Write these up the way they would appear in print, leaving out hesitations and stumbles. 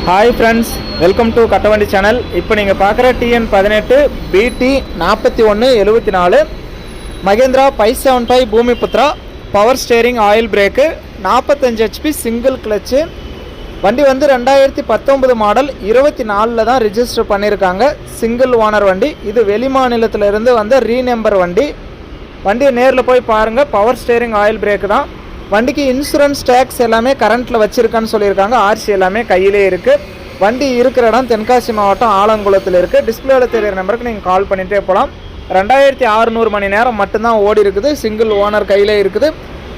Hi friends, welcome to கட்டவண்டி channel. இப்போ நீங்கள் பார்க்குற TN18 BT 4174 Mahindra 575 Bhoomiputra power steering oil brake 45 HP single clutch. வண்டி வந்து 2019 மாடல் 24 தான் ரிஜிஸ்டர் பண்ணியிருக்காங்க. சிங்கிள் ஓனர் வண்டி. இது வெளி மாநிலத்திலிருந்து வந்த ரீநம்பர் வண்டி. வண்டியை நேரில் போய் பாருங்கள். பவர் ஸ்டேரிங் ஆயில் பிரேக்கு தான். வண்டிக்கு இன்சூரன்ஸ் டேக்ஸ் எல்லாமே கரண்ட்டில் வச்சுருக்கான்னு சொல்லியிருக்காங்க. ஆர்சி எல்லாமே கையிலே இருக்குது. வண்டி இருக்கிற இடம் தென்காசி மாவட்டம் ஆலங்குளத்தில் இருக்குது. டிஸ்பிளேவில் தெரிகிற நம்பருக்கு நீங்கள் கால் பண்ணிகிட்டே போகலாம். 2600 மணி நேரம் மட்டும்தான் ஓடி இருக்குது. சிங்கிள் ஓனர் கையிலே இருக்குது.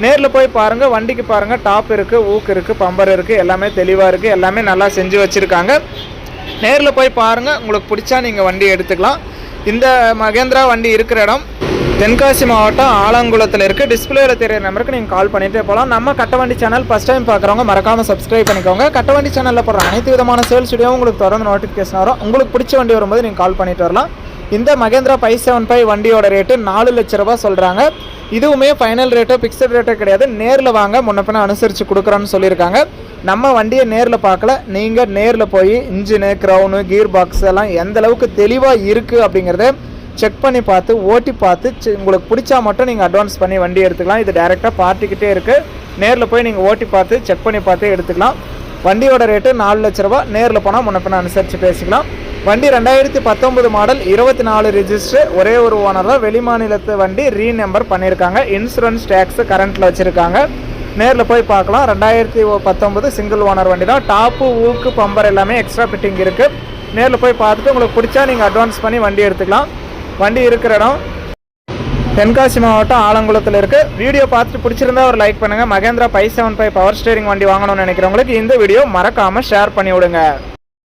நேரில் போய் பாருங்கள். வண்டிக்கு பாருங்கள், டாப் இருக்குது, ஊக்கு இருக்குது, பம்பர் இருக்குது, எல்லாமே தெளிவாக இருக்குது. எல்லாமே நல்லா செஞ்சு வச்சுருக்காங்க. நேரில் போய் பாருங்கள். உங்களுக்கு பிடிச்சா நீங்கள் வண்டி எடுத்துக்கலாம். இந்த மகேந்திரா வண்டி இருக்கிற இடம் தென்காசி மாவட்டம் ஆலங்குளத்தில் இருக்குது. டிஸ்பிளேவில் தெரியிற நம்பருக்கு நீங்கள் கால் பண்ணிகிட்டே போகலாம். நம்ம கட்டவண்டி சேனல் ஃபஸ்ட் டைம் பார்க்குறவங்க மறக்காமல் சப்ஸ்கிரைப் பண்ணிக்கோங்க. கட்டவண்டி சேனலில் போடுற அனைத்து விதமான சேல்ஸ் வீடியோவும் உங்களுக்கு தொடர்ந்து நோட்டிஃபிகேஷன் வரும். உங்களுக்கு பிடிச்ச வண்டி வரும்போது நீங்கள் கால் பண்ணிட்டு வரலாம். இந்த மகேந்திரா 575 வண்டியோட ரேட்டு 4 லட்ச ரூபா சொல்கிறாங்க. இதுவுமே ஃபைனல் ரேட்டோ ஃபிக்ஸட் ரேட்டோ கிடையாது. நேரில் வாங்க, முன்னப்பின அனுசரித்து கொடுக்குறோன்னு சொல்லியிருக்காங்க. நம்ம வண்டியை நேரில் பார்க்கல. நீங்கள் நேரில் போய் இன்ஜினு, க்ரௌனு, கீர் பாக்ஸ் எல்லாம் எந்த அளவுக்கு தெளிவாக இருக்குது அப்படிங்கிறத செக் பண்ணி பார்த்து ஓட்டி பார்த்து உங்களுக்கு பிடிச்சா மட்டும் நீங்கள் அட்வான்ஸ் பண்ணி வண்டி எடுத்துக்கலாம். இது டேரெக்டாக பார்ட்டிக்கிட்டே இருக்குது. நேரில் போய் நீங்கள் ஓட்டி பார்த்து செக் பண்ணி பார்த்து எடுத்துக்கலாம். வண்டியோட ரேட்டு 4 லட்ச ரூபா. நேரில் போனால் முன்னப்பின அனுசரித்து பேசிக்கலாம். வண்டி 2019 மாடல் 24 ரிஜிஸ்டர். ஒரே ஒரு ஓனர் தான். வெளி மாநிலத்து வண்டி ரீநம்பர் பண்ணியிருக்காங்க. இன்சூரன்ஸ் டேக்ஸு கரண்ட்டில் வச்சுருக்காங்க. நேரில் போய் பார்க்கலாம். 2019 சிங்கிள் ஓனர் வண்டி தான். டாப்பு, ஊக்கு, பம்பர் எல்லாமே எக்ஸ்ட்ரா ஃபிட்டிங் இருக்குது. நேரில் போய் பார்த்துட்டு உங்களுக்கு பிடிச்சா நீங்கள் அட்வான்ஸ் பண்ணி வண்டி எடுத்துக்கலாம். வண்டி இருக்கிற இடம் தென்காசி மாவட்டம் ஆலங்குளத்தில் இருக்குது. வீடியோ பார்த்துட்டு பிடிச்சிருந்தா ஒரு லைக் பண்ணுங்கள். மகேந்திரா 575 பவர் ஸ்டேரிங் வண்டி வாங்கணும்னு நினைக்கிறவங்களுக்கு இந்த வீடியோ மறக்காமல் ஷேர் பண்ணி விடுங்க.